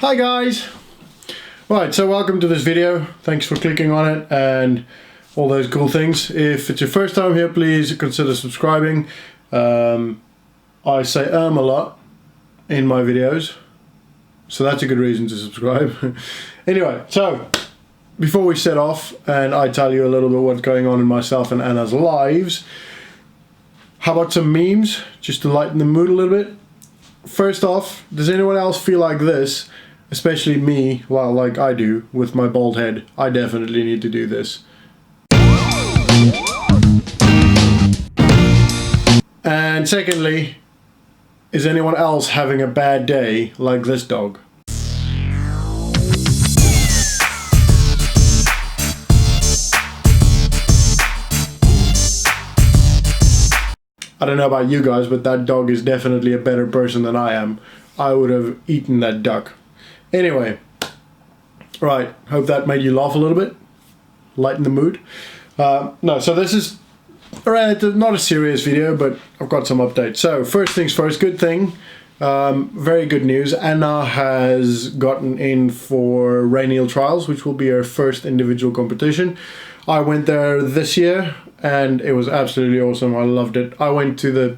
Hi guys! Right, so welcome to this video. Thanks for clicking on it and all those cool things. If it's your first time here, please consider subscribing. I say a lot in my videos, so that's a good reason to subscribe. Anyway, so before we set off and I tell you a little bit what's going on in myself and Anna's lives, how about some memes just to lighten the mood a little bit? First off, does anyone else feel like this? Especially me, well, like I do with my bald head. I definitely need to do this. And secondly, is anyone else having a bad day like this dog? I don't know about you guys, but that dog is definitely a better person than I am. I would have eaten that duck. Anyway, right, hope that made you laugh a little bit, lighten the mood. No, so this is not a serious video, but I've got some updates. So first things first, good thing, very good news. Anna has gotten in for Rainial Trials, which will be her first individual competition. I went there this year and it was absolutely awesome. I loved it. I went to the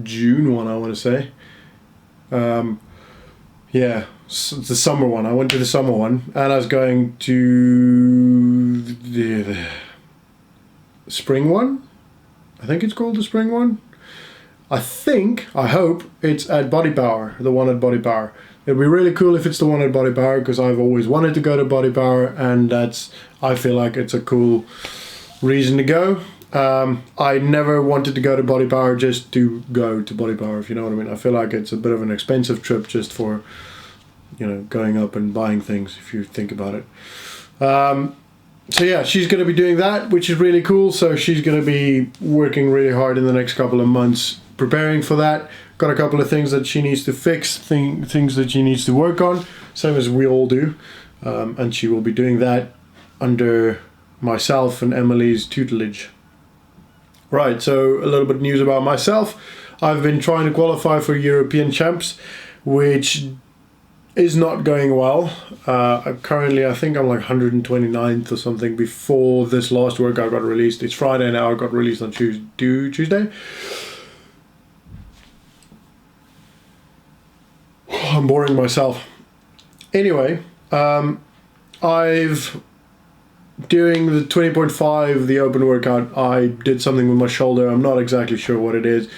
June one, I want to say. Yeah, the summer one. I went to the summer one and I was going to the spring one. I think it's called the spring one. I hope it's at Body Power, the one at Body Power. It'd be really cool if it's the one at Body Power because I've always wanted to go to Body Power and I feel like it's a cool reason to go. I never wanted to go to Body Power just to go to Body Power, if you know what I mean. I feel like it's a bit of an expensive trip just for, you know, going up and buying things, if you think about it. So yeah, she's going to be doing that, which is really cool. So she's going to be working really hard in the next couple of months preparing for that. Got a couple of things that she needs to fix, things that she needs to work on, same as we all do. And she will be doing that under myself and Emily's tutelage. Right, so a little bit of news about myself. I've been trying to qualify for European Champs, which is not going well. Currently, I think I'm like 129th or something before this last workout got released. It's Friday now, it got released on Tuesday. I'm boring myself. Anyway, during the 20.5, the open workout, I did something with my shoulder. I'm not exactly sure what it is.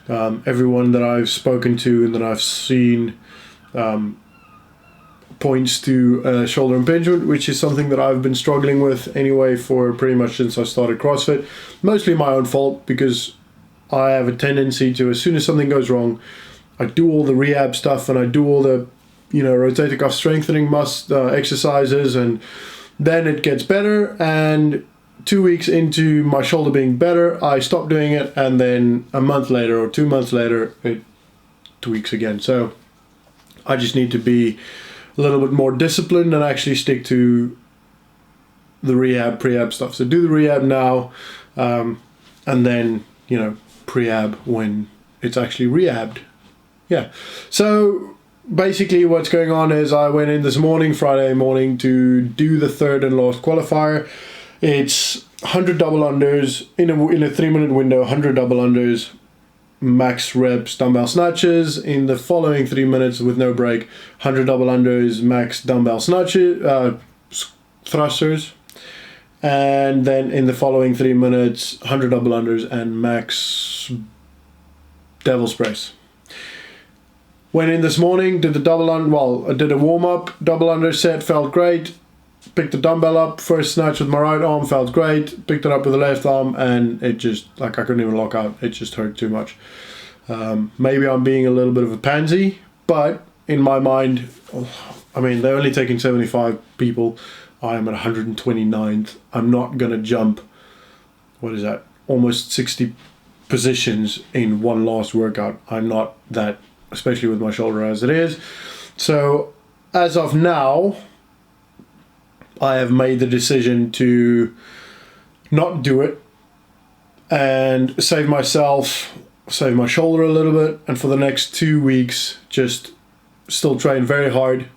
Everyone that I've spoken to and that I've seen points to shoulder impingement, which is something that I've been struggling with anyway for pretty much since I started CrossFit. Mostly my own fault because I have a tendency to, as soon as something goes wrong, I do all the rehab stuff and I do all the, you know, rotator cuff strengthening exercises, and then it gets better, and 2 weeks into my shoulder being better, I stop doing it, and then a month later or 2 months later, it tweaks again. So I just need to be a little bit more disciplined and actually stick to the rehab, prehab stuff. So do the rehab now, and then, you know, prehab when it's actually rehabbed. Yeah. So basically what's going on is I went in this morning, Friday morning, to do the third and last qualifier. It's 100 double unders in a 3-minute window, 100 double unders, max reps dumbbell snatches. In the following 3 minutes with no break, 100 double unders, max dumbbell snatches, thrusters. And then in the following 3 minutes, 100 double unders and max devil's press. Went in this morning, did the I did a warm-up, double under set, felt great. Picked the dumbbell up, first snatch with my right arm, felt great. Picked it up with the left arm and it just, like, I couldn't even lock out. It just hurt too much. Maybe I'm being a little bit of a pansy, but in my mind, I mean, they're only taking 75 people. I am at 129th. I'm not going to jump, what is that, almost 60 positions in one last workout. I'm not that, especially with my shoulder as it is. So as of now, I have made the decision to not do it and save myself, save my shoulder a little bit, and for the next 2 weeks just still train very hard,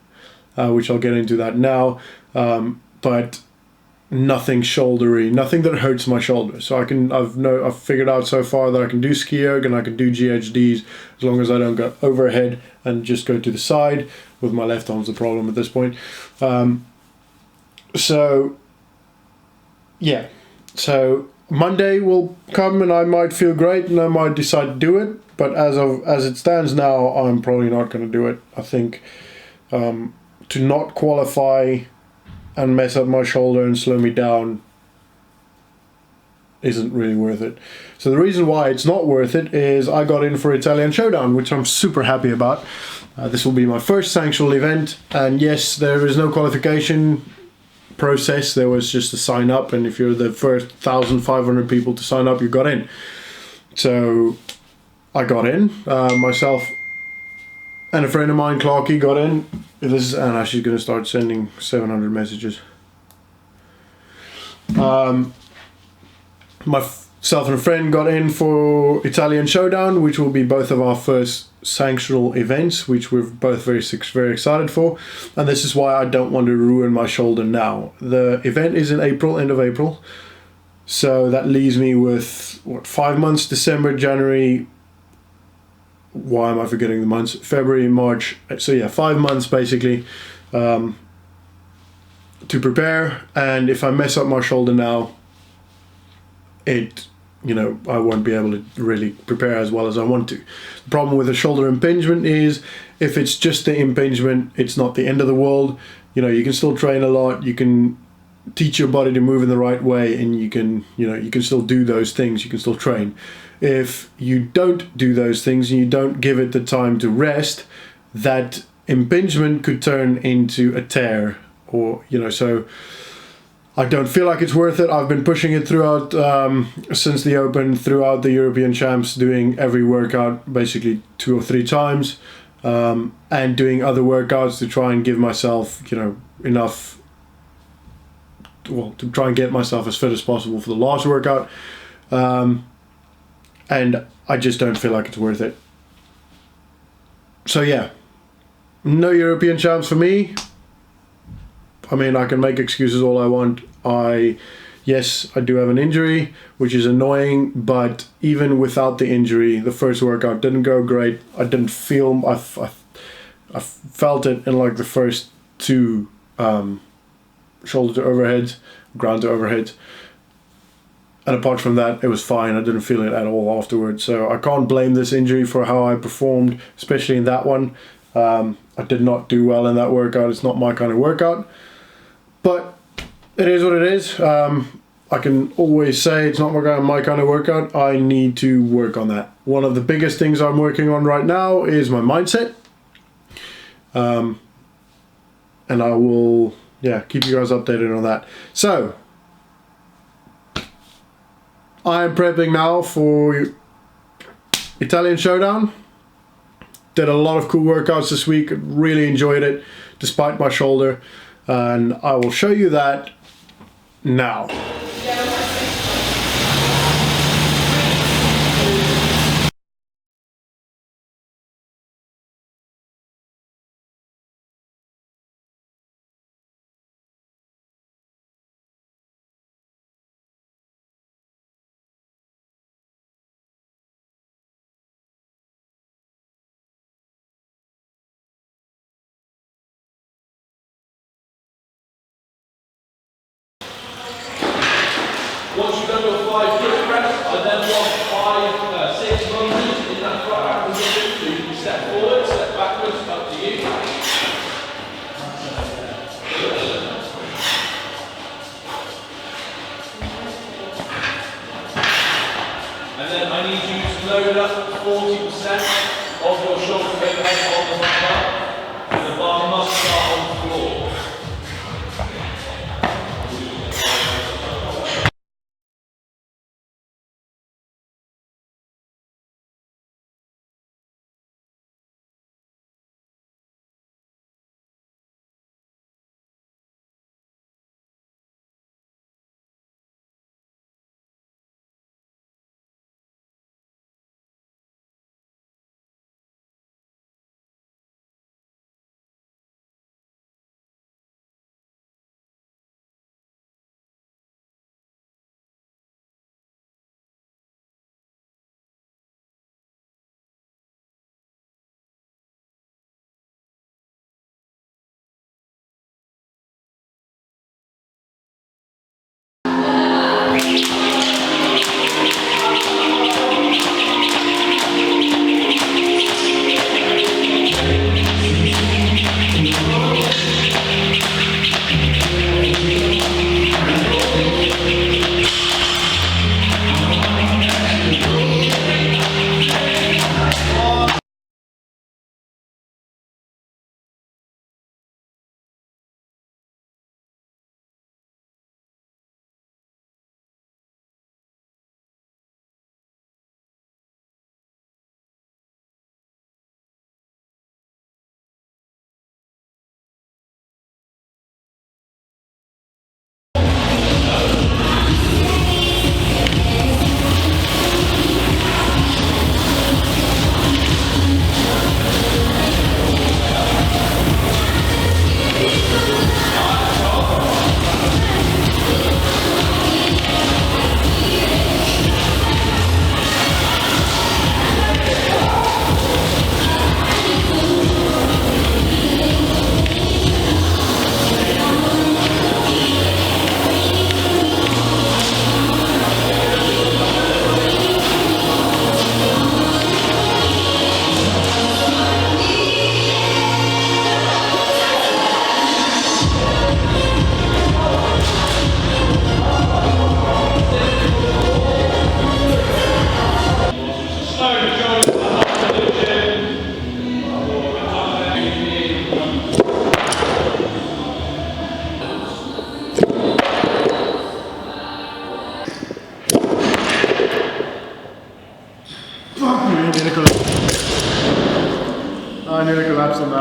which I'll get into that now. But nothing shouldery, nothing that hurts my shoulder. So I've figured out so far that I can do ski erg and I can do GHDs as long as I don't go overhead and just go to the side. With my left arm's the problem at this point. So Monday will come and I might feel great and I might decide to do it. But as it stands now, I'm probably not going to do it. I think to not qualify and mess up my shoulder and slow me down isn't really worth it. So the reason why it's not worth it is I got in for Italian Showdown, which I'm super happy about. This will be my first sanctional event, and yes, there is no qualification process. There was just a sign up, and if you're the first 1,500 people to sign up, you got in. So I got in, myself and a friend of mine, Clarky, got in. This is Anna. She's going to start sending 700 messages. Myself and a friend got in for Italian Showdown, which will be both of our first sanctional events, which we're both very excited for. And this is why I don't want to ruin my shoulder now. The event is in April, end of April. So that leaves me with, 5 months, December, January. Why am I forgetting the months? February, March. So yeah, 5 months basically to prepare. And if I mess up my shoulder now, I won't be able to really prepare as well as I want to. The problem with a shoulder impingement is if it's just the impingement, it's not the end of the world. You can still train a lot. You can teach your body to move in the right way, and you can still do those things. You can still train. If you don't do those things and you don't give it the time to rest, that impingement could turn into a tear, or so I don't feel like it's worth it. I've been pushing it throughout since the Open, throughout the European Champs, doing every workout basically 2 or 3 times, and doing other workouts to try and give myself enough, to try and get myself as fit as possible for the last workout. And I just don't feel like it's worth it. So yeah, no European Champs for me. I mean, I can make excuses all I want. Yes, I do have an injury, which is annoying, but even without the injury, the first workout didn't go great. I didn't feel, I felt it in like the first 2 shoulder to overhead, ground to overhead. And apart from that, it was fine. I didn't feel it at all afterwards. So I can't blame this injury for how I performed, especially in that one. I did not do well in that workout. It's not my kind of workout. But it is what it is. I can always say it's not my kind of workout. I need to work on that. One of the biggest things I'm working on right now is my mindset. And I will, keep you guys updated on that. So, I am prepping now for Italian Showdown. Did a lot of cool workouts this week. Really enjoyed it, despite my shoulder. And I will show you that now. Once you've done your 5 foot press, I then want 6 lunges in that front back position. So you can step forward, step backwards, up to you. And then I need you to load up 40% of your shoulder overhead on the bar, and the bar must start on the floor.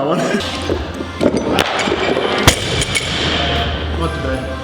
one. Not today.